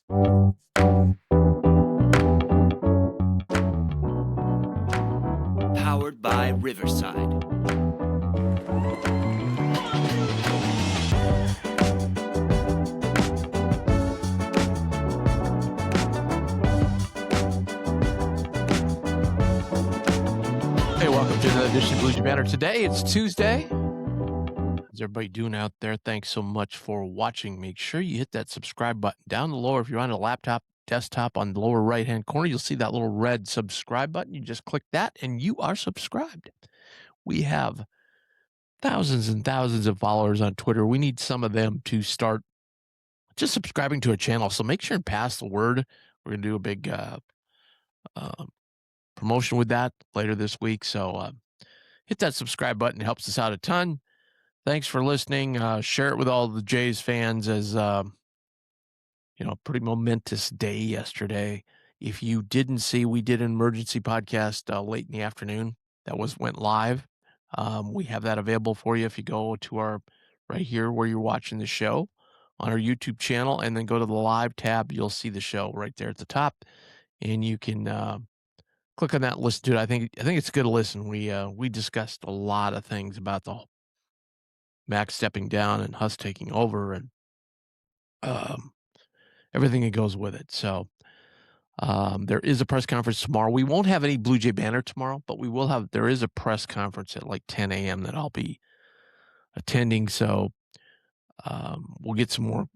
Powered by Riverside. Hey, welcome to the edition of BJB Banner. Today, it's Tuesday. How's everybody doing out there? Thanks so much for watching. Make sure you hit that subscribe button down the lower. If you're on a laptop, desktop, on the lower right-hand corner, you'll see that little red subscribe button. You just click that, and you are subscribed. We have thousands and thousands of followers on Twitter. We need some of them to start just subscribing to a channel. So make sure and pass the word. We're going to do a big promotion with that later this week. So hit that subscribe button. It helps us out a ton. Thanks for listening. Share it with all the Jays fans as, pretty momentous day yesterday. If you didn't see, we did an emergency podcast late in the afternoon that went live. We have that available for you if you go to our right here where you're watching the show on our YouTube channel, and then go to the live tab. You'll see the show right there at the top, and you can click on that and listen to it. I think it's good to listen. We discussed a lot of things about the Max stepping down and Huss taking over, and everything that goes with it. So there is a press conference tomorrow. We won't have any Blue Jay banner tomorrow, but there is a press conference at like 10 a.m. that I'll be attending. So we'll get some more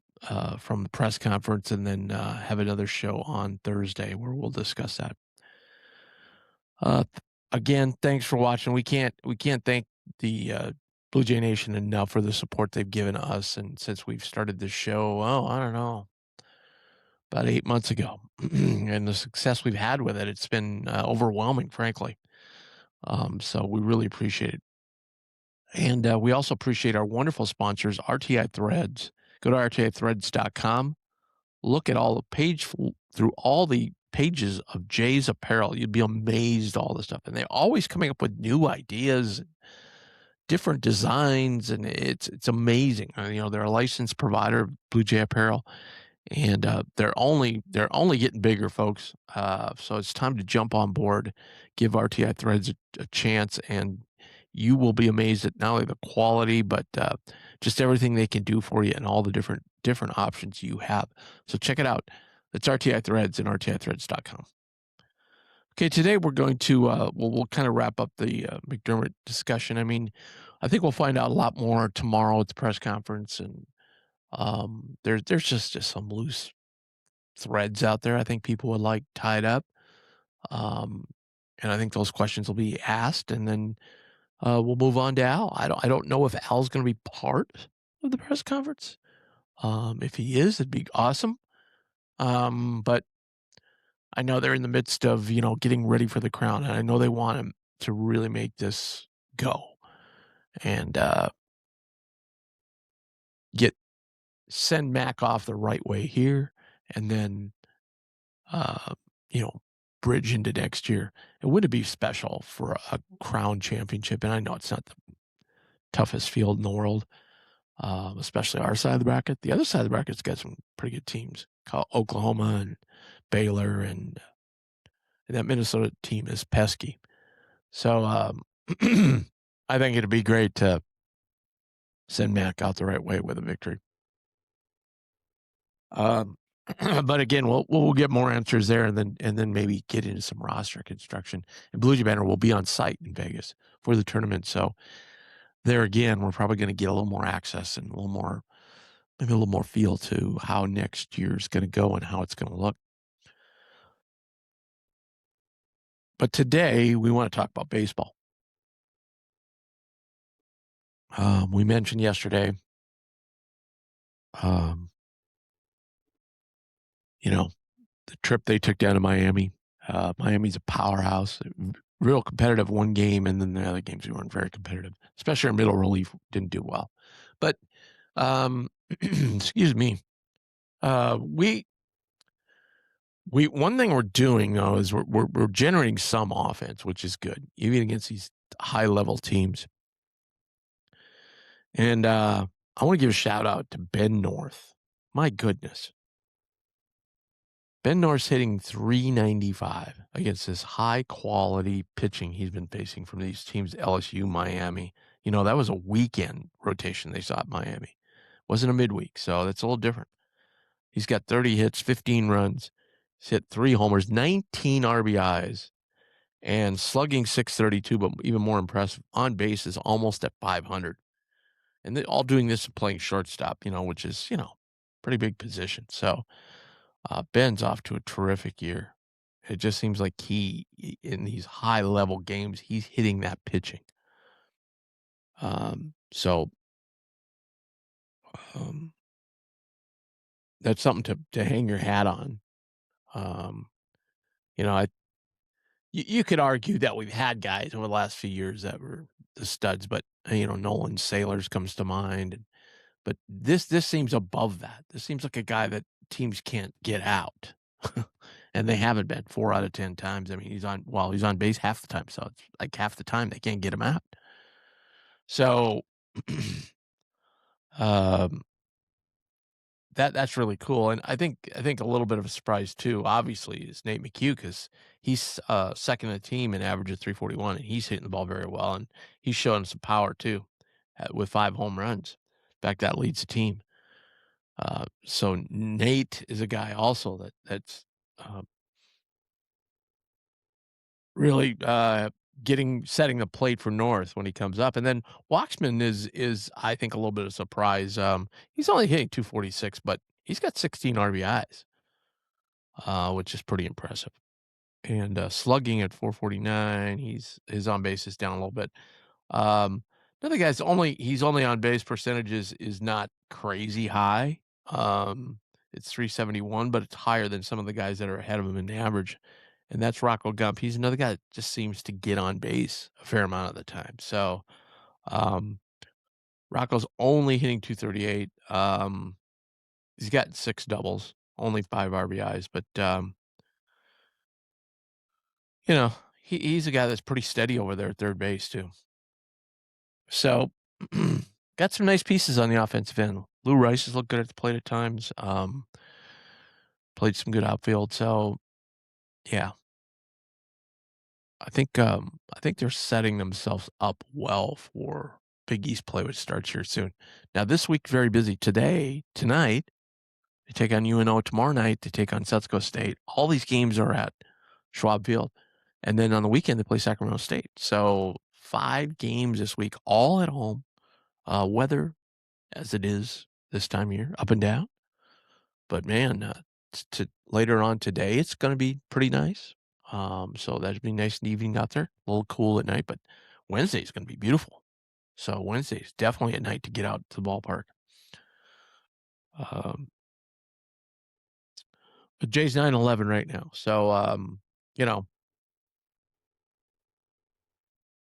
from the press conference, and then have another show on Thursday where we'll discuss that. Again, thanks for watching. We can't thank the Blue Jay Nation enough for the support they've given us, and since we've started this show, I don't know, about 8 months ago, and the success we've had with it, it's been overwhelming, frankly. So we really appreciate it. And we also appreciate our wonderful sponsors, RTI Threads. Go to rtithreads.com. Look at all the through all the pages of Jay's apparel. You'd be amazed all the stuff. And they're always coming up with new ideas, different designs, and it's amazing. They're a licensed provider of Blue Jay apparel, and they're only getting bigger, folks. So it's time to jump on board, give RTI Threads a chance, and you will be amazed at not only the quality, but just everything they can do for you and all the different options you have. So check it out. It's RTI Threads and rtithreads.com. Okay, today we're going to we'll kind of wrap up the McDermott discussion. I mean, I think we'll find out a lot more tomorrow at the press conference, and there's just some loose threads out there I think people would like tied up. And I think those questions will be asked, and then we'll move on to Al. I don't know if Al's going to be part of the press conference. If he is, it'd be awesome. But I know they're in the midst of, getting ready for the crown, and I know they want him to really make this go and send Mac off the right way here, and then, bridge into next year. It would be special for a crown championship, and I know it's not the toughest field in the world, especially our side of the bracket. The other side of the bracket's got some pretty good teams, Oklahoma and Baylor, and that Minnesota team is pesky. So I think it'd be great to send Mac out the right way with a victory. But again, we'll get more answers there, and then maybe get into some roster construction. And Blue Jay Banner will be on site in Vegas for the tournament, so there again, we're probably going to get a little more access and maybe a little more feel to how next year's going to go and how it's going to look. But today we want to talk about baseball. We mentioned yesterday, the trip they took down to Miami. Miami's a powerhouse, real competitive one game, and then the other games we weren't very competitive, especially our middle relief didn't do well. But excuse me, we one thing we're doing though is we're generating some offense, which is good, even against these high level teams. And I want to give a shout out to Ben North. My goodness. Ben Norris hitting .395 against this high-quality pitching he's been facing from these teams, LSU, Miami. You know, that was a weekend rotation they saw at Miami. Wasn't a midweek, so that's a little different. He's got 30 hits, 15 runs. He's hit 3 homers, 19 RBIs, and slugging .632, but even more impressive, on base is almost at .500. And they're all doing this playing shortstop, which is, pretty big position. So Ben's off to a terrific year. It just seems like in these high-level games, he's hitting that pitching. So that's something to hang your hat on. You know, you could argue that we've had guys over the last few years that were the studs, but Nolan Sailors comes to mind. But this seems above that. This seems like a guy that teams can't get out. And they haven't been 4 out of 10 times. I mean, he's on base half the time, so it's like half the time they can't get him out. So that's really cool. And I think a little bit of a surprise too, obviously, is Nate McHugh, because he's second in the team in average of .341, and he's hitting the ball very well, and he's showing some power too, with 5 home runs. In fact, that leads the team. So Nate is a guy also that's really setting the plate for North when he comes up. And then Waxman is I think a little bit of a surprise. He's only hitting .246, but he's got 16 RBIs, which is pretty impressive. And slugging at .449, his on base is down a little bit. Another guy's he's only on base percentages is not crazy high. It's .371, but it's higher than some of the guys that are ahead of him in the average. And that's Rocco Gump. He's another guy that just seems to get on base a fair amount of the time. So, Rocco's only hitting .238. He's got 6 doubles, only 5 RBIs, but he's a guy that's pretty steady over there at third base too. So, got some nice pieces on the offensive end. Lou Rice has looked good at the plate at times. Played some good outfield. So, yeah, I think they're setting themselves up well for Big East play, which starts here soon. Now, this week very busy. Tonight, they take on UNO. Tomorrow night, they take on South Dakota State. All these games are at Schwab Field, and then on the weekend they play Sacramento State. So 5 games this week, all at home. Weather as it is this time of year, up and down. But man, later on today, it's going to be pretty nice. So that'd be nice and evening out there. A little cool at night, but Wednesday's going to be beautiful. So Wednesday's definitely a night to get out to the ballpark. But Jay's 9-11 right now. So,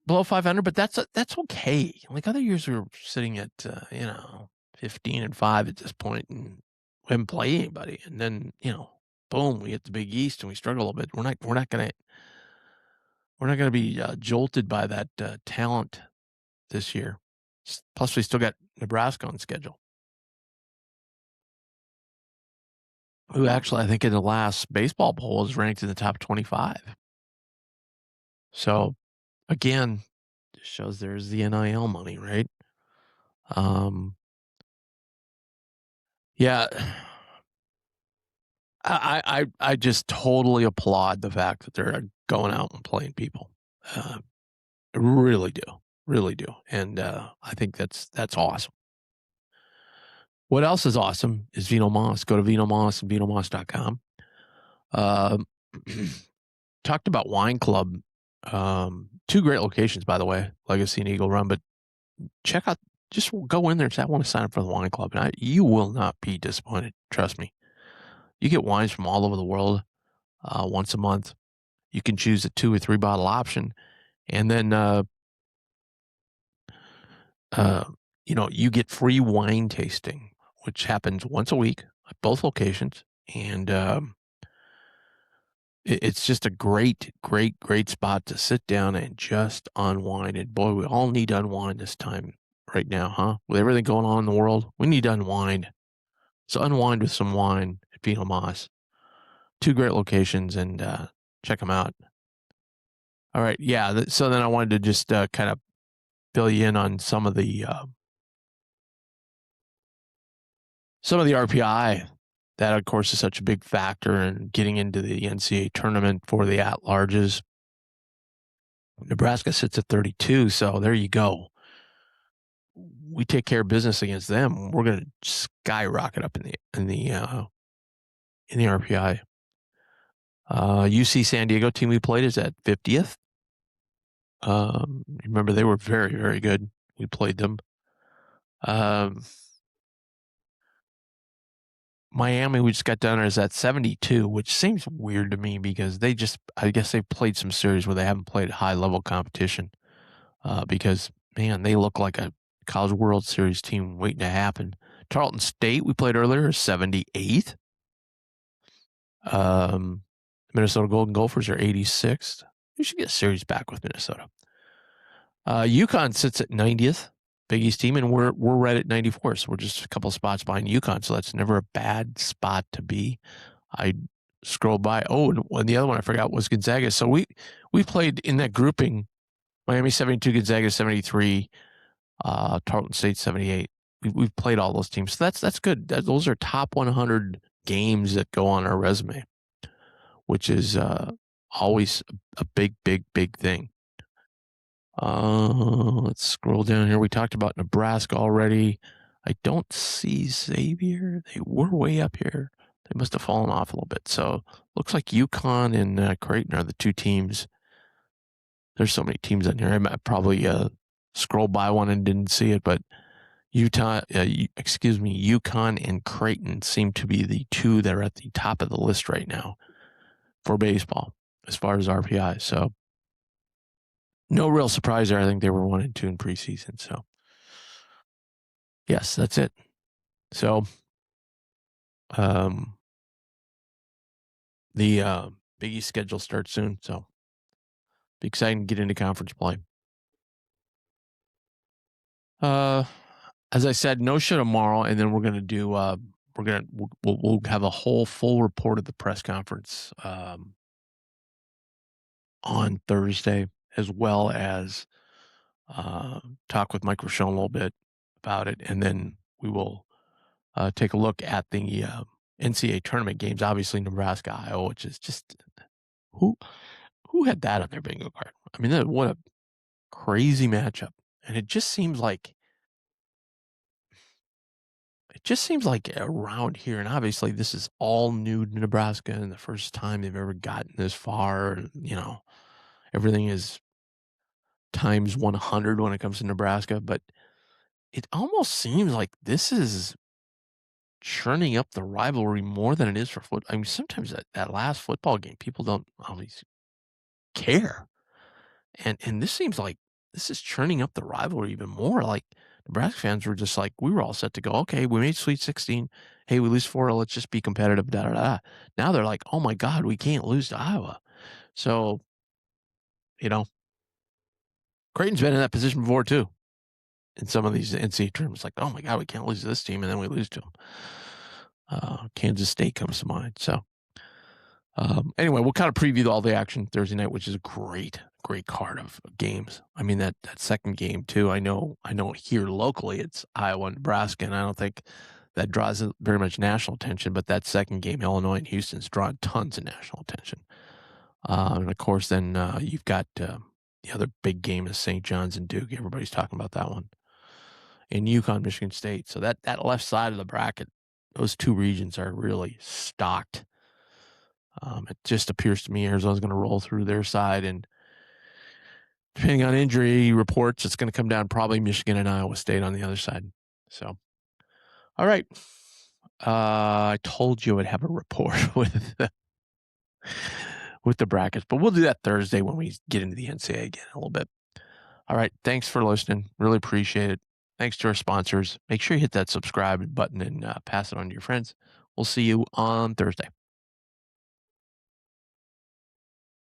below 500, but that's okay. Like other years, we were sitting at 15-5 at this point, and we haven't played anybody. And then boom, we hit the Big East and we struggle a little bit. We're not gonna be jolted by that talent this year. Plus, we still got Nebraska on schedule, who actually I think in the last baseball poll is ranked in the top 25. So again, just shows there's the NIL money, right? Yeah, I just totally applaud the fact that they're going out and playing people. I really do, and I think that's awesome. What else is awesome is Vino Moss. Go to Vino Moss and VinoMoss.com. Talked about Wine Club. 2 great locations, by the way, Legacy and Eagle Run. But check out, just go in there and say, I want to sign up for the Wine Club. And you will not be disappointed. Trust me. You get wines from all over the world once a month. You can choose a 2 or 3 bottle option. And then, you get free wine tasting, which happens once a week at both locations. And it's just a great spot to sit down and just unwind. And boy, we all need to unwind this time right now, huh? With everything going on in the world, we need to unwind. So unwind with some wine at Vino Moss. 2 great locations, and check them out. All right, yeah. So then I wanted to just kind of fill you in on some of the RPI. That, of course, is such a big factor in getting into the NCAA tournament for the at-larges. Nebraska sits at 32, so there you go. We take care of business against them, we're going to skyrocket up in the RPI. UC San Diego team we played is at 50th. Remember, they were very, very good. We played them. Miami, we just got done, is at 72, which seems weird to me because I guess they played some series where they haven't played high level competition. Because, man, they look like a College World Series team waiting to happen. Tarleton State, we played earlier, is 78th. Minnesota Golden Gophers are 86th. We should get a series back with Minnesota. UConn sits at 90th, Big East team, and we're right at 94th. So we're just a couple spots behind UConn. So that's never a bad spot to be. I scrolled by. Oh, and the other one I forgot was Gonzaga. So we played in that grouping. Miami 72, Gonzaga 73, Tarleton State 78. We've played all those teams. So that's good. Those are top 100 games that go on our resume, which is always a big, big, big thing. Let's scroll down here. We talked about Nebraska already. I don't see Xavier. They were way up here. They must have fallen off a little bit. So looks like UConn and Creighton are the two teams. There's so many teams on here. I probably scrolled by one and didn't see it, but UConn and Creighton seem to be the two that are at the top of the list right now for baseball as far as RPI. So no real surprise there. I think they were 1 and 2 in preseason. So yes, that's it. So the Big East schedule starts soon. So be exciting to get into conference play. As I said, no show tomorrow, and then we're gonna do we'll have a whole full report of the press conference on Thursday, as well as talk with Mike Rochon a little bit about it, and then we will take a look at the NCAA tournament games. Obviously, Nebraska, Iowa, which is just who had that on their bingo card. I mean, what a crazy matchup, and it just seems like around here, and obviously this is all new to Nebraska and the first time they've ever gotten this far. You know, everything is times 100 when it comes to Nebraska, but it almost seems like this is churning up the rivalry more than it is for football. I mean, sometimes that last football game, people don't always care. And this seems like this is churning up the rivalry even more. Like, Nebraska fans were just like, we were all set to go, okay, we made Sweet 16. Hey, we lose 4, let's just be competitive, da-da-da. Now they're like, oh my God, we can't lose to Iowa. So, you know, Creighton's been in that position before too. In some of these NCAA tournaments, like, oh my God, we can't lose to this team, and then we lose to them. Kansas State comes to mind. So, anyway, we'll kind of preview all the action Thursday night, which is a great card of games. I mean, that second game too. I know here locally it's Iowa and Nebraska, and I don't think that draws very much national attention. But that second game, Illinois and Houston's drawn tons of national attention. And of course, then you've got the other big game is St. John's and Duke. Everybody's talking about that one. And UConn, Michigan State. So that left side of the bracket, those two regions are really stocked. It just appears to me Arizona's going to roll through their side, and depending on injury reports, it's going to come down probably Michigan and Iowa State on the other side. So, all right. I told you I'd have a report with the brackets, but we'll do that Thursday when we get into the NCAA again a little bit. All right. Thanks for listening. Really appreciate it. Thanks to our sponsors. Make sure you hit that subscribe button and pass it on to your friends. We'll see you on Thursday.